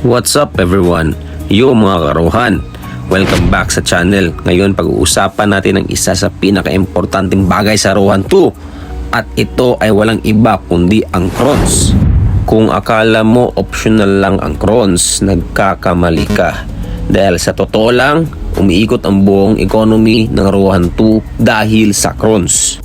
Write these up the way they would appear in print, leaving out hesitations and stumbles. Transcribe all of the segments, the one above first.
What's up everyone? Yo mga karuhan! Welcome back sa channel. Ngayon pag-uusapan natin ang isa sa pinaka-importanting bagay sa Rohan 2. At ito ay walang iba kundi ang crons. Kung akala mo optional lang ang crons, nagkakamali ka. Dahil sa totoo lang, umiikot ang buong economy ng Rohan 2 dahil sa crons.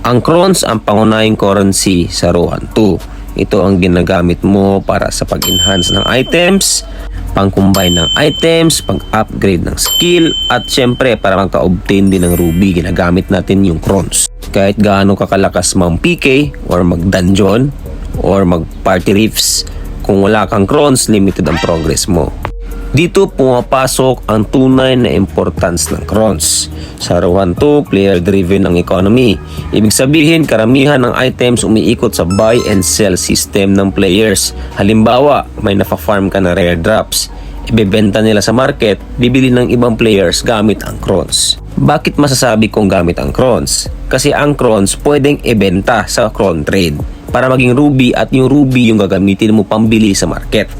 Ang crons ang pangunahing currency sa Rohan 2. Ito ang ginagamit mo para sa pag-enhance ng items, pang-combine ng items, pang-upgrade ng skill, at syempre para maka-obtain din ng ruby, ginagamit natin yung crons. Kahit gaano kakalakas mang PK or mag-dungeon or mag-party reefs, kung wala kang crons, limited ang progress mo. Dito pumapasok ang tunay na importance ng crons. Sa Rohan 2, player-driven ang economy. Ibig sabihin, karamihan ng items umiikot sa buy and sell system ng players. Halimbawa, may nafa-farm ka na rare drops. Ibebenta nila sa market, bibili ng ibang players gamit ang crons. Bakit masasabi kong gamit ang crons? Kasi ang crons pwedeng ibenta sa cron trade para maging ruby, at yung ruby yung gagamitin mo pambili sa market.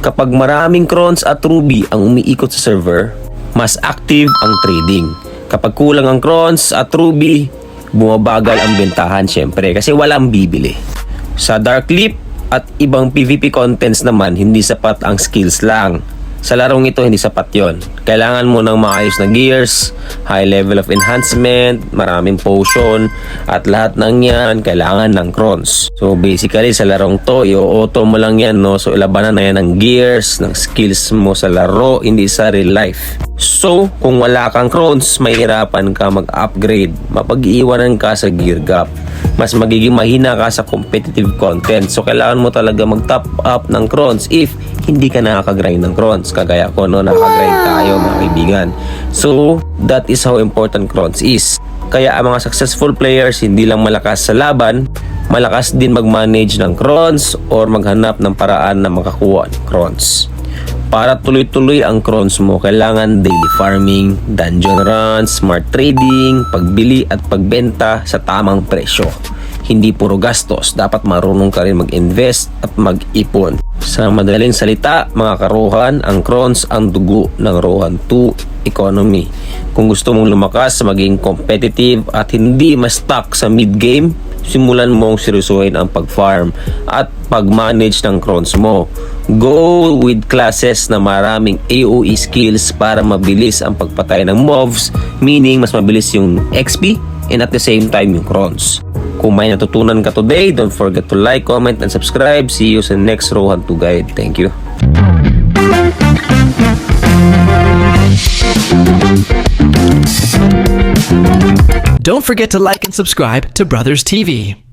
Kapag maraming crons at ruby ang umiikot sa server, mas active ang trading. Kapag kulang ang crons at ruby, bumabagal ang bentahan syempre kasi walang bibili. Sa Dark Leap at ibang PvP contents naman, hindi sapat ang skills lang. Sa larong ito, hindi sapat yon. Kailangan mo ng maayos na gears, high level of enhancement, maraming potion, at lahat ng yan, kailangan ng crons. So basically, sa larong to, i-auto mo lang yan, no? So ilabanan na yan ng gears, ng skills mo sa laro, hindi sa real life. So, kung wala kang crons, mahirapan ka mag-upgrade, mapag-iiwanan ka sa gear gap, mas magiging mahina ka sa competitive content. So kailangan mo talaga mag-top up ng crons if hindi ka nakaka-grind ng crons. Kagaya ko, no, nakaka-grind tayo mga kaibigan. So that is how important crons is. Kaya ang mga successful players, hindi lang malakas sa laban, malakas din mag-manage ng crons or maghanap ng paraan na makakuha ng crons. Para tuloy-tuloy ang crons mo, kailangan daily farming, dungeon runs, smart trading, pagbili at pagbenta sa tamang presyo. Hindi puro gastos, dapat marunong ka rin mag-invest at mag-ipon. Sa madaling salita, mga karuhan, ang crons ang dugo ng Rohan 2 economy. Kung gusto mong lumakas, maging competitive at hindi ma-stuck sa mid-game, simulan mong seryosohin ang pag-farm at pag-manage ng crons mo. Go with classes na maraming AoE skills para mabilis ang pagpatay ng mobs, meaning mas mabilis yung XP and at the same time yung crons. Kung may natutunan ka today, don't forget to like, comment, and subscribe. See you sa next Rohan 2 guide. Thank you. Don't forget to like and subscribe to Brothers TV.